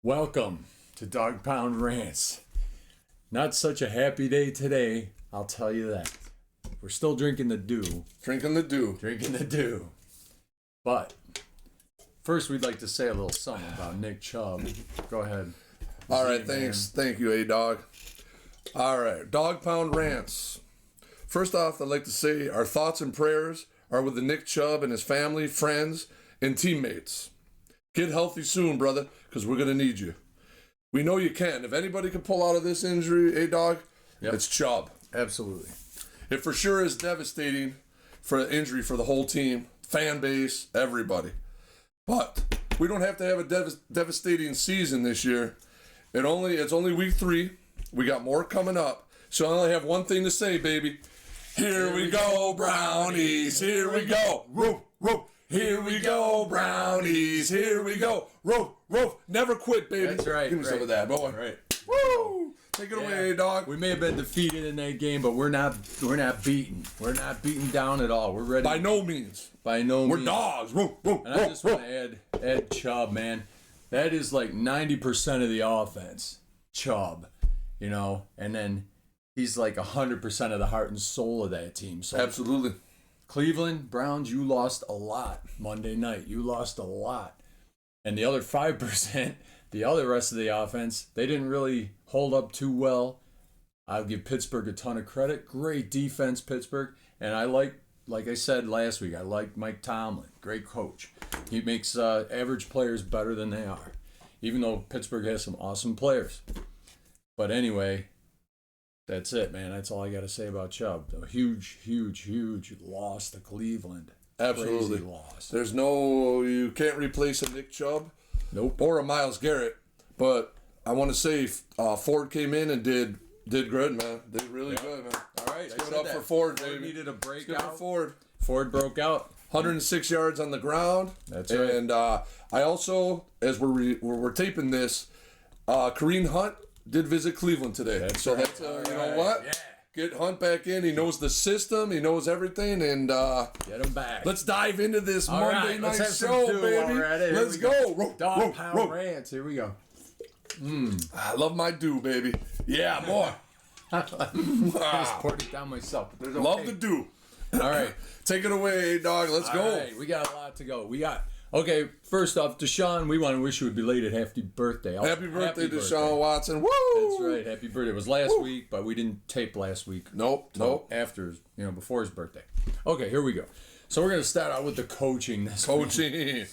Welcome to Dog Pound Rants. Not such a happy day today, I'll tell you that. We're still drinking the dew. Drinking the dew. But first we'd like to say a little something about Nick Chubb. Go ahead. All right, thanks. Thank you, A-Dog. All right, Dog Pound Rants. First off, I'd like to say our thoughts and prayers are with the Nick Chubb and his family, friends, and teammates. Get healthy soon, brother, because we're going to need you. We know you can. If anybody can pull out of this injury, A-Dog, it's Chubb. Absolutely. It for sure is devastating for an injury for the whole team, fan base, everybody. But we don't have to have a devastating season this year. It's only week 3. We got more coming up. So I only have one thing to say, baby. Here we go, Brownies. Here we go. Woo, woo. Here we go, Brownies. Here we go. Roof, roof. Never quit, baby. That's right. Give me some of that, boy. Right. Woo! Take it away, dog. We may have been defeated in that game, but we're not beaten. We're not beaten down at all. We're ready. By no means. We're dogs. Woof, woof, and I just want to add Chubb, man. That is like 90% of the offense. Chubb, and then he's like 100% of the heart and soul of that team. So Absolutely. Cleveland Browns, you lost a lot Monday night. You lost a lot. And the other 5%, the other rest of the offense, they didn't really hold up too well. I'll give Pittsburgh a ton of credit. Great defense, Pittsburgh. And I like I said last week, I like Mike Tomlin. Great coach. He makes average players better than they are, even though Pittsburgh has some awesome players. But anyway, that's it, man. That's all I got to say about Chubb. A huge, huge, huge loss to Cleveland. Absolutely. Crazy loss. You can't replace a Nick Chubb. Nope. Or a Myles Garrett. But I want to say Ford came in and did good, man. Did really good, man. All right. Let's give it up for Ford, baby. Needed a breakout. Let's give it Ford. Ford broke out. 106 yards on the ground. That's right. And I also, as we're taping this, Kareem Hunt did visit Cleveland today. That's you right. know what? Yeah. Get Hunt back in. He knows the system. He knows everything. And get him back. Let's dive into this Monday night show, baby. Let's go. Dog Pound Rants. Here we go. I love my dew, baby. Yeah, boy. I just poured it down myself. But there's Love the dew. All right. Take it away, dog. Let's go. All right. We got a lot to go. Okay, first off, Deshawn, we want to wish you a belated happy birthday. Happy birthday, Deshawn Watson. Woo! That's right. Happy birthday. It was last week, but we didn't tape last week. Nope. After, before his birthday. Okay, here we go. So we're going to start out with the coaching this week.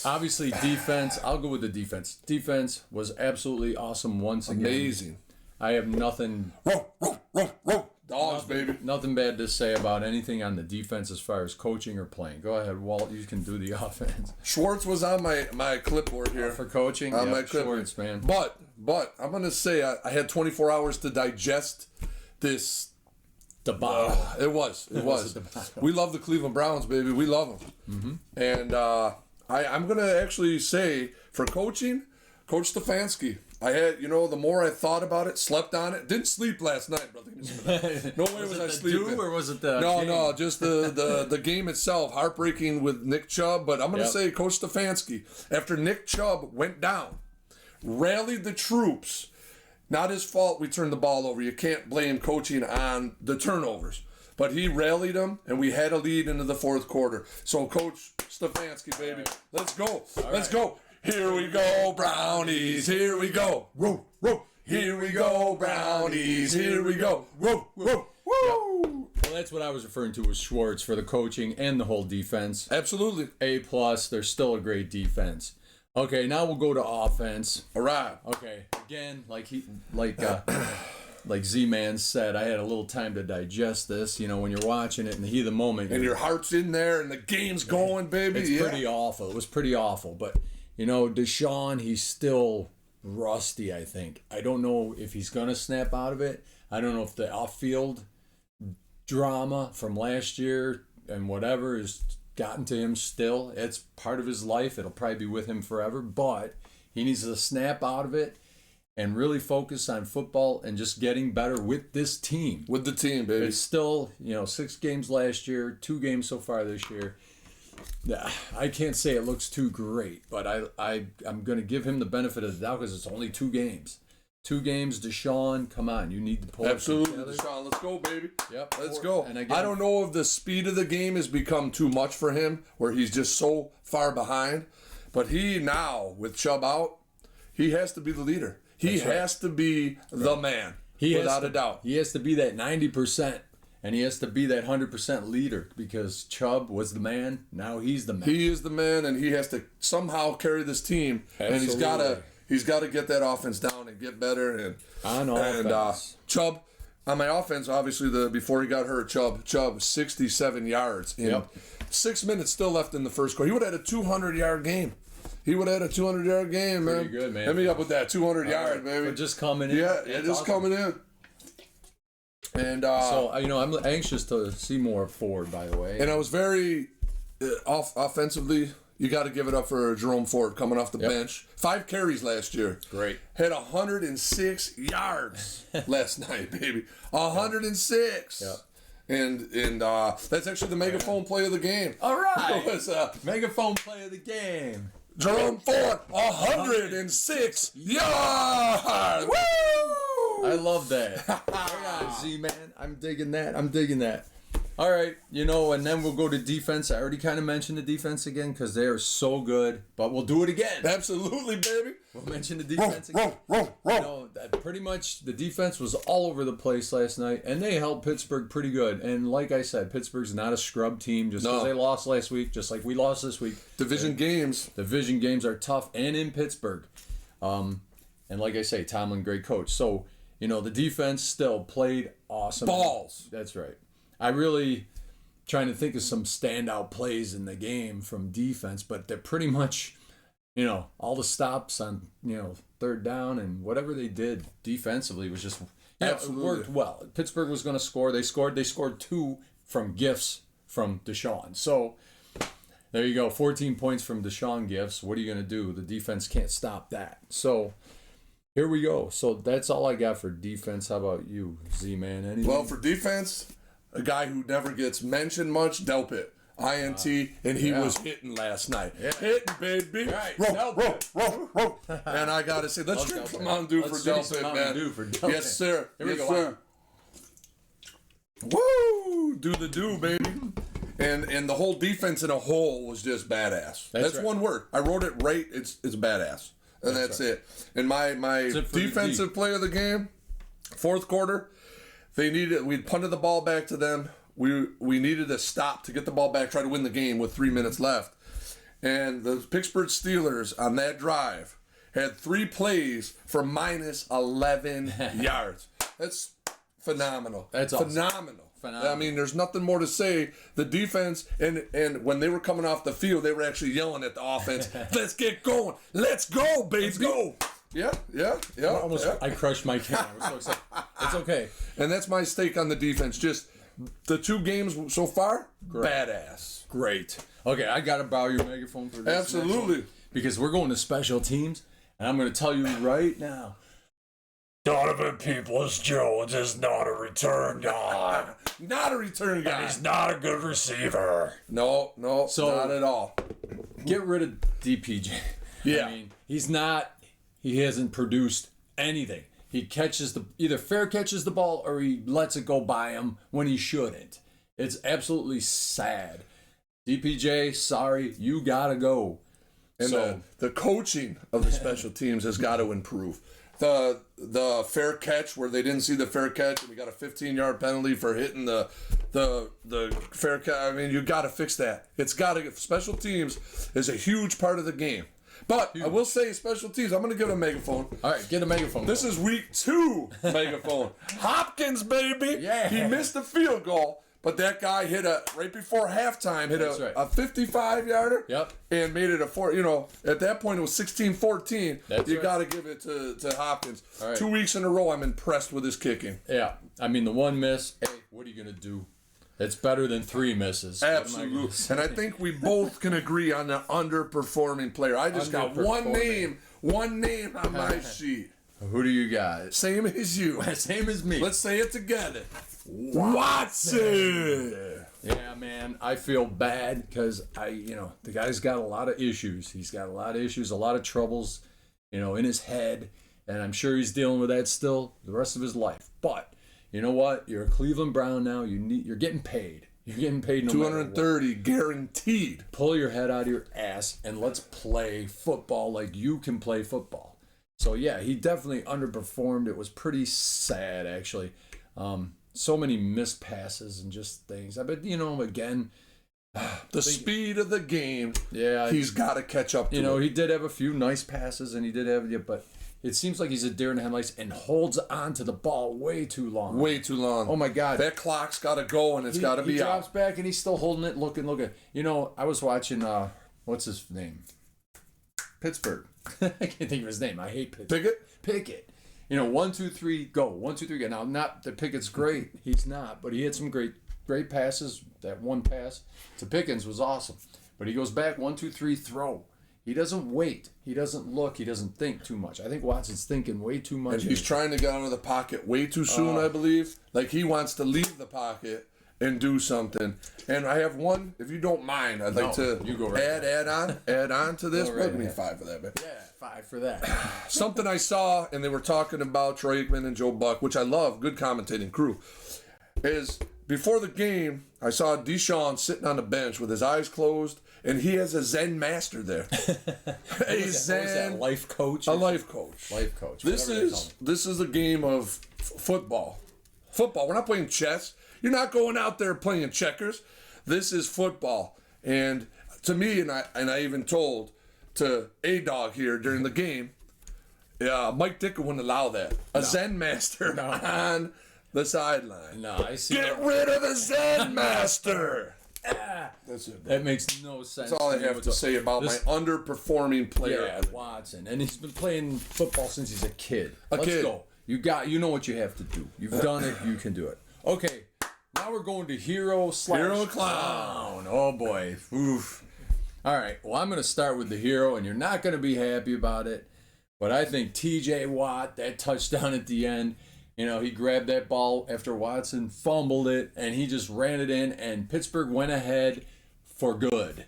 Obviously, defense. I'll go with the defense. Defense was absolutely awesome once again. Amazing. I have nothing... Dogs, baby. Nothing bad to say about anything on the defense as far as coaching or playing. Go ahead, Walt. You can do the offense. Schwartz was on my clipboard here. For coaching? On my clipboard. Schwartz, man. But I'm going to say I had 24 hours to digest this debacle. It was. We love the Cleveland Browns, baby. We love them. Mm-hmm. And I'm going to actually say, for coaching, Coach Stefanski. I had, the more I thought about it, slept on it. Didn't sleep last night, brother. No way was I sleeping. Or was it the No, game? no, just the game itself. Heartbreaking with Nick Chubb. But I'm going to say Coach Stefanski, after Nick Chubb went down, rallied the troops. Not his fault we turned the ball over. You can't blame coaching on the turnovers. But he rallied them, and we had a lead into the fourth quarter. So, Coach Stefanski, baby, let's go. Let's go. Here we go, Brownies. Here we go. Woo, woo. Here we go, Brownies. Here we go. Woo, woo, woo. Well, that's what I was referring to with Schwartz for the coaching and the whole defense. Absolutely. A+. They're still a great defense. Okay, now we'll go to offense. All right. Okay. Again, like Z-Man said, I had a little time to digest this. When you're watching it in the heat of the moment, and your heart's in there, and the game's going, baby. It's pretty awful. It was pretty awful, but. Deshawn, he's still rusty, I think. I don't know if he's going to snap out of it. I don't know if the off-field drama from last year and whatever has gotten to him still. It's part of his life. It'll probably be with him forever. But he needs to snap out of it and really focus on football and just getting better with this team. With the team, baby. It's still, 6 games last year, 2 games so far this year. I can't say it looks too great, but I'm going to give him the benefit of the doubt because it's only 2 games. 2 games, Deshawn, come on, you need to pull Absolutely, Deshawn, let's go, baby. Yep, let's go. And I don't know if the speed of the game has become too much for him, where he's just so far behind. But he now, with Chubb out, he has to be the leader. He has to be the man, without a doubt. He has to be that 90%, and he has to be that 100% leader because Chubb was the man. Now he's the man. He is the man, and he has to somehow carry this team. Absolutely. And he's got to get that offense down and get better. And on offense. Chubb, on my offense, obviously, before he got hurt, Chubb 67 yards in 6 minutes still left in the first quarter. He would have had a 200-yard game. He would have had a 200-yard game, man. Pretty good, man. Hit me up with that 200-yard, baby. For just coming in. Yeah, just coming in. And so, I'm anxious to see more Ford, by the way. And I was very offensively. You got to give it up for Jerome Ford coming off the bench. 5 carries last year. Great. Had 106 yards last night, baby. 106. Yep. And that's actually the megaphone play of the game. All right. It was, megaphone play of the game. Jerome Ford, 106 yards. Woo! I love that. Right on, Z-Man. I'm digging that. All right, and then we'll go to defense. I already kind of mentioned the defense again because they are so good, but we'll do it again. Absolutely, baby. We'll mention the defense again. Pretty much the defense was all over the place last night, and they held Pittsburgh pretty good. And like I said, Pittsburgh's not a scrub team just because they lost last week, just like we lost this week. Division games are tough, and in Pittsburgh. And like I say, Tomlin, great coach. So, the defense still played awesome. Balls. That's right. I really trying to think of some standout plays in the game from defense, but they're pretty much, all the stops on, 3rd down and whatever they did defensively was just it worked well. Pittsburgh was going to score. They scored 2 from gifts from Deshawn. So there you go, 14 points from Deshawn gifts. What are you going to do? The defense can't stop that. So here we go. So that's all I got for defense. How about you, Z-Man? Anything? Well, for defense, a guy who never gets mentioned much, Delpit. INT, and he was hitting last night. Yeah. Hitting, baby. Right. Roll. And I got to say, let's drink some Mountain Dew for Delpit, man. Yes, sir. Yes, sir. Woo! Do the do, baby. And the whole defense in a whole was just badass. That's right. One word. I wrote it right. It's badass. And that's it. And my defensive play of the game, 4th quarter, we punted the ball back to them. We needed a stop to get the ball back, try to win the game with 3 minutes left. And the Pittsburgh Steelers on that drive had 3 plays for minus 11 yards. That's phenomenal. That's awesome. Phenomenal. I mean, there's nothing more to say. The defense, and when they were coming off the field, they were actually yelling at the offense, let's get going. Let's go, baby. Let's go. Yeah. I crushed my can. I was so excited. It's okay. And that's my stake on the defense. Just the 2 games so far, badass. Great. Okay, I got to borrow your megaphone for this. Absolutely. Because we're going to special teams, and I'm going to tell you right now, Donovan Peoples-Jones is not a return guy. Not a return guy. And he's not a good receiver. No, not at all. Get rid of DPJ. Yeah. I mean, he hasn't produced anything. He either fair catches the ball or he lets it go by him when he shouldn't. It's absolutely sad. DPJ, sorry, you gotta go. And the coaching of the special teams has got to improve. The fair catch where they didn't see the fair catch and we got a 15-yard penalty for hitting the fair catch. I mean, you got to fix that. It's got to. Special teams is a huge part of the game. But I will say, special teams, I'm going to give it a megaphone. All right, get a megaphone. This is week 2 megaphone. Hopkins, baby. Yeah. He missed the field goal, but that guy hit right before halftime, hit a 55-yarder. Yep. And made it a 4. At that point, it was 16-14. You got to give it to Hopkins. All right. 2 weeks in a row, I'm impressed with his kicking. Yeah. I mean, the one miss, hey, what are you going to do? It's better than 3 misses. Absolutely. And I think we both can agree on the underperforming player. I just got one name on my sheet. Who do you got? Same as you. Same as me. Let's say it together. Watson! Yeah, man, I feel bad because the guy's got a lot of issues. He's got a lot of issues, a lot of troubles, in his head, and I'm sure he's dealing with that still the rest of his life. But you know what? You're a Cleveland Brown now. You're getting paid. You're getting paid no matter what. 230 guaranteed. Pull your head out of your ass and let's play football like you can play football. So yeah, he definitely underperformed. It was pretty sad, actually. So many missed passes and just things. But again, the speed of the game. Yeah, he's got to catch up to it. He did have a few nice passes, and he did have, but it seems like he's a deer in the headlights and holds on to the ball way too long. Way too long. Oh my God, that clock's got to go, and it's got to be He out. drops back, and he's still holding it, looking. I was watching. What's his name? Pittsburgh. I can't think of his name. I hate Pittsburgh. Pickett. 1, 2, 3, go. 1, 2, 3, go. Now, not that Pickett's great. He's not, but he had some great passes. That one pass to Pickens was awesome. But he goes back, 1, 2, 3, throw. He doesn't wait. He doesn't look. He doesn't think too much. I think Watson's thinking way too much. And he's trying to get out of the pocket way too soon, I believe. Like he wants to leave the pocket and do something. And I have one, if you don't mind, I'd like to add on to this. Give me 5 for that, man. Yeah, 5 for that. Something I saw, and they were talking about Troy Aikman and Joe Buck, which I love, good commentating crew, is before the game, I saw Deshawn sitting on the bench with his eyes closed, and he has a Zen master there. What is that, life coach? A life coach. Life coach. This is a game of football. Football. We're not playing chess. You're not going out there playing checkers. This is football. And to me, and I even told to A-Dog here during the game, Mike Dicker wouldn't allow that. A Zen master on the sideline. No, I see. Get rid of the Zen master. That's it. That makes no sense. That's all I have to say about my underperforming player. Yeah, Watson. And he's been playing football since he's a kid. Let's go. You know what you have to do. You've done it. You can do it. Okay. Now we're going to hero clown. Oh boy. Oof. All right. Well, I'm going to start with the hero, and you're not going to be happy about it. But I think T.J. Watt, that touchdown at the end, he grabbed that ball after Watson fumbled it, and he just ran it in, and Pittsburgh went ahead for good.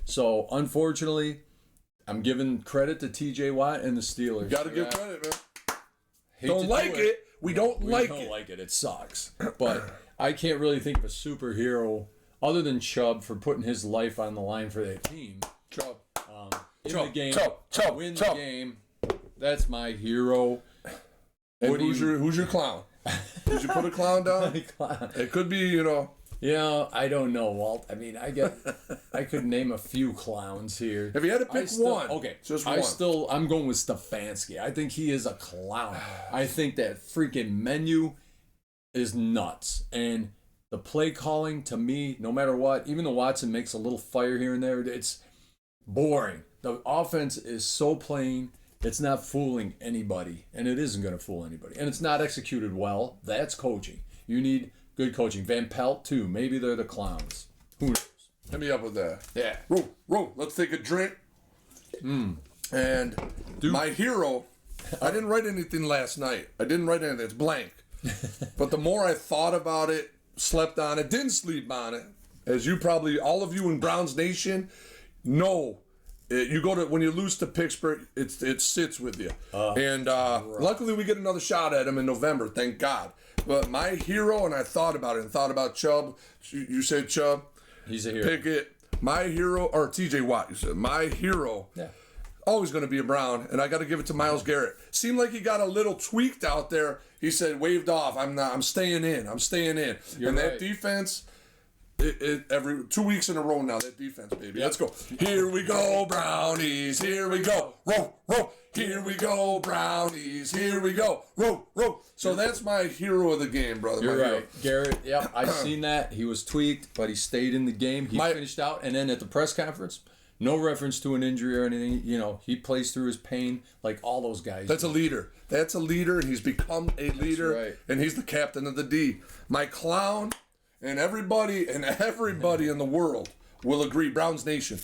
So, unfortunately, I'm giving credit to T.J. Watt and the Steelers. You got to give credit, man. Don't like it. We don't like it. It sucks. But I can't really think of a superhero other than Chubb for putting his life on the line for that team. Chubb. The game. That's my hero. And who's your clown? Did you put a clown down? It could be, I don't know, Walt. I mean, I could name a few clowns here. If you had to pick one, just one. I'm going with Stefanski. I think he is a clown. I think that freaking menu is nuts. And the play calling, to me, no matter what, even though Watson makes a little fire here and there, it's boring. The offense is so plain. It's not fooling anybody, and it isn't going to fool anybody. And it's not executed well. That's coaching. You need good coaching. Van Pelt, too. Maybe they're the clowns. Who knows? Hit me up with that. Yeah. Roll. Let's take a drink. And my hero, I didn't write anything last night. It's blank. But the more I thought about it, slept on it, didn't sleep on it, as you probably, all of you in Browns Nation know, you go to when you lose to Pittsburgh, it sits with you. Luckily we get another shot at him in November, thank God. But my hero, and I thought about it and thought about Chubb. You said Chubb. He's a hero. Pickett. My hero, or T.J. Watt. You said my hero. Yeah. Always going to be a Brown, and I got to give it to Myles Garrett. Seemed like he got a little tweaked out there. He said, waved off. I'm staying in. You're right. That defense. Every 2 weeks in a row now, that defense, baby. Let's go. Here we go, Brownies. Here we go. Roll. Here we go, Brownies. Here we go. Roll. So that's my hero of the game, brother. You're right. Garrett, yep, I've seen that. He was tweaked, but he stayed in the game. He finished out. And then at the press conference, no reference to an injury or anything. He plays through his pain like all those guys. That's a leader. And he's become a leader. That's right. And he's the captain of the D. My clown... And everybody in the world will agree, Browns Nation.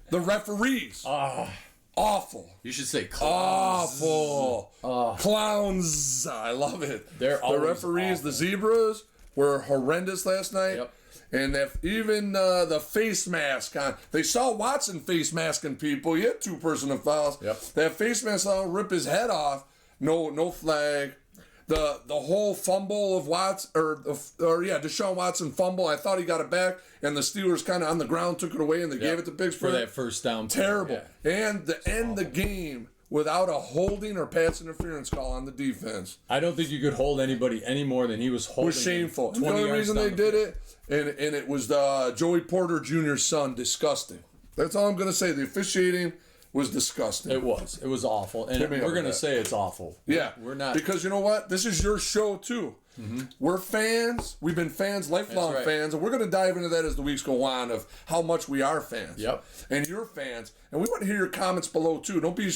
The referees. Awful. You should say clowns. Awful. Clowns. I love it. They're the referees, awful. the zebras. were horrendous last night. Yep. And if even the face mask on, they saw Watson face masking people. He had 2 personal fouls. Yep. That face mask saw him rip his head off. No flag. The whole fumble of Deshawn Watson fumble. I thought he got it back, and the Steelers kind of on the ground took it away, and they gave it to Pittsburgh for that first down. Terrible. Yeah. And to end the game without a holding or pass interference call on the defense. I don't think you could hold anybody any more than he was holding. It was shameful. And the only reason they did it, and it was Joey Porter Jr.'s son, disgusting. That's all I'm going to say. The officiating was disgusting. It was awful. And we're going to say it's awful. Yeah. We're not. Because you know what? This is your show, too. Mm-hmm. We're fans. We've been fans, lifelong fans, and we're going to dive into that as the weeks go on of how much we are fans. Yep. And you're fans. And we want to hear your comments below, too. Don't be,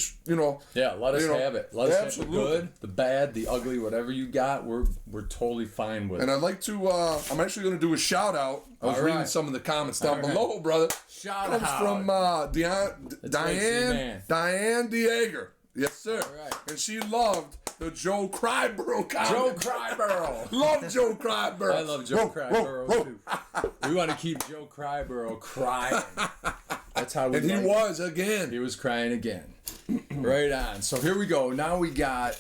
Yeah, let us have it. Let us absolutely. have the good, the bad, the ugly, whatever you got, we're totally fine with it. And I'd like to, I'm actually going to do a shout-out. I was reading some of the comments down below, brother. Shout out. Comes from Diane Dieger. Yes, sir. All right. And she loved the Joe Cryborough comment. Joe Cryborough. Love Joe Cryborough. I love Joe Cryborough, too. We want to keep Joe Cryborough crying. That's how we And he was again. He was crying again. Right on. So here we go. Now I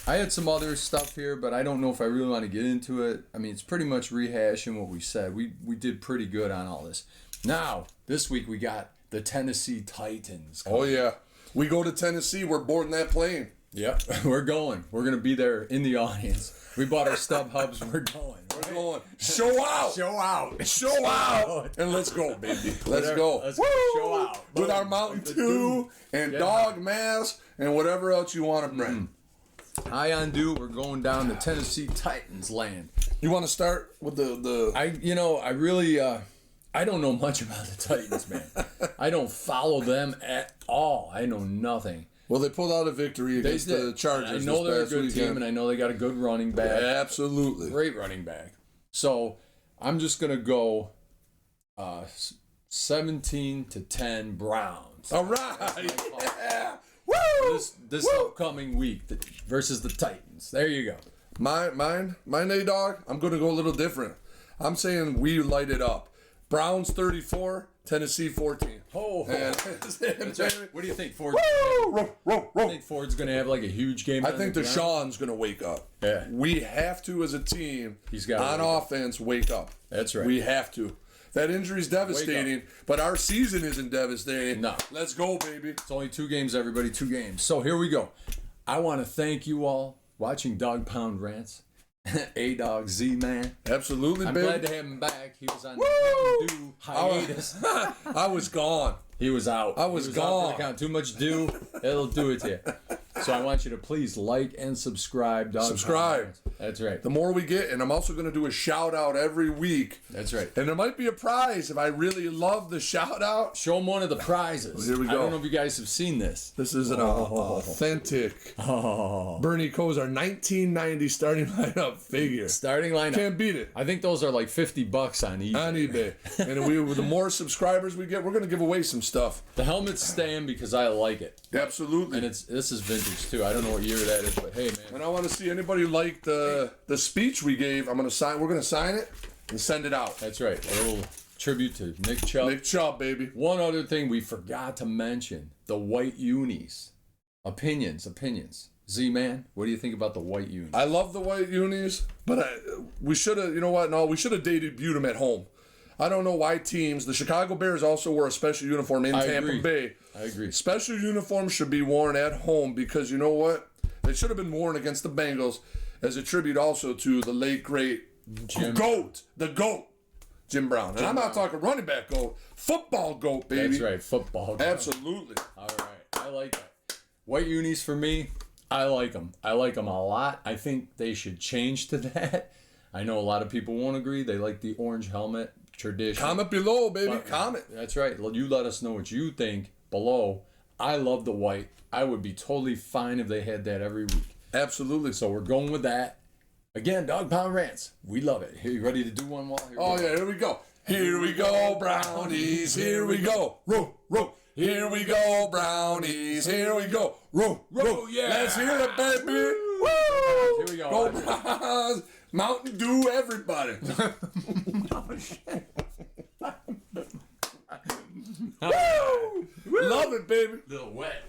had some other stuff here, but I don't know if I really want to get into it. I mean, it's pretty much rehashing what we said. We did pretty good on all this. Now, this week we got the Tennessee Titans. Oh, yeah. We go to Tennessee. We're boarding that plane. Yep, we're going. We're going to be there in the audience. We bought our StubHubs. We're going. We're going. Show out. Show out. Show out. And let's go, baby. Let's go. Let's go. Show out. With our Mountain Dew and dog mask and whatever else you want to bring. High on Dew, we're going down to Tennessee Titans land. You want to start with the... I really... I don't know much about the Titans, man. I don't follow them at all. I know nothing. Well, they pulled out a victory against the Chargers. I know they're a good weekend. team, and I know they got a good running back. Yeah, absolutely. Great running back. So I'm just going to go 17-10 Browns. All right. Yeah. Woo! This upcoming week versus the Titans. There you go. Mine, A-Dog, I'm going to go a little different. I'm saying we light it up. Browns 34, Tennessee 14. That's right. What do you think, Ford? I think Ford's going to have like a huge game? I think Deshawn's going to wake up. Yeah. We have to, as a team, on offense, wake up. That's right. We have to. That injury's devastating, but our season isn't devastating. No. Let's go, baby. It's only 2 games, everybody, 2 games. So here we go. I want to thank you all watching Dog Pound Rants. A-Dog Z-Man. Absolutely, I'm baby. glad to have him back. He was on the Dew hiatus. I was gone. He was out. I was gone. Out for the count. Too much Dew, it'll do it to you. So I want you to please like and subscribe. Subscribe. That's right. The more we get, and I'm also going to do a shout out every week. That's right. And there might be a prize if I really love the shout out. Show them one of the prizes. Here we go. I don't know if you guys have seen this. This is an authentic Bernie Kosar 1990 starting lineup figure. Starting lineup. Can't beat it. I think those are like $50 on eBay. On eBay. And the more subscribers we get, we're going to give away some stuff. The helmet's staying because I like it. Absolutely. And this is vintage too. I don't know what year that is, but hey, man. And I want to see anybody who liked the speech we gave. We're going to sign it and send it out. That's right. A little tribute to Nick Chubb. Nick Chubb, baby. One other thing we forgot to mention, the white unis. Opinions. Z-Man, what do you think about the white unis? I love the white unis, but we should have, we should have debuted them at home. I don't know why teams, the Chicago Bears also wore a special uniform in Tampa Bay. I agree. Special uniforms should be worn at home because you know what? They should have been worn against the Bengals as a tribute also to the late, great the GOAT, Jim Brown. And I'm not talking running back GOAT, football GOAT, baby. That's right, football GOAT. Absolutely. All right, I like that. White unis for me, I like them. I like them a lot. I think they should change to that. I know a lot of people won't agree. They like the orange helmet tradition. Comment below, baby. Comment. That's right. You let us know what you think below. I love the white. I would be totally fine if they had that every week. Absolutely. So we're going with that. Again, Dog Pound Rants. We love it. Here, you ready to do one more? Here we go. Here we go, brownies. Here we go. Row, row. Here we go, brownies. Here we go. Row, row. Yeah. Let's hear it, baby. Woo! Here we go. Go Browns. Mountain Dew, everybody. Oh, shit. Woo! Love it, baby. Little wet.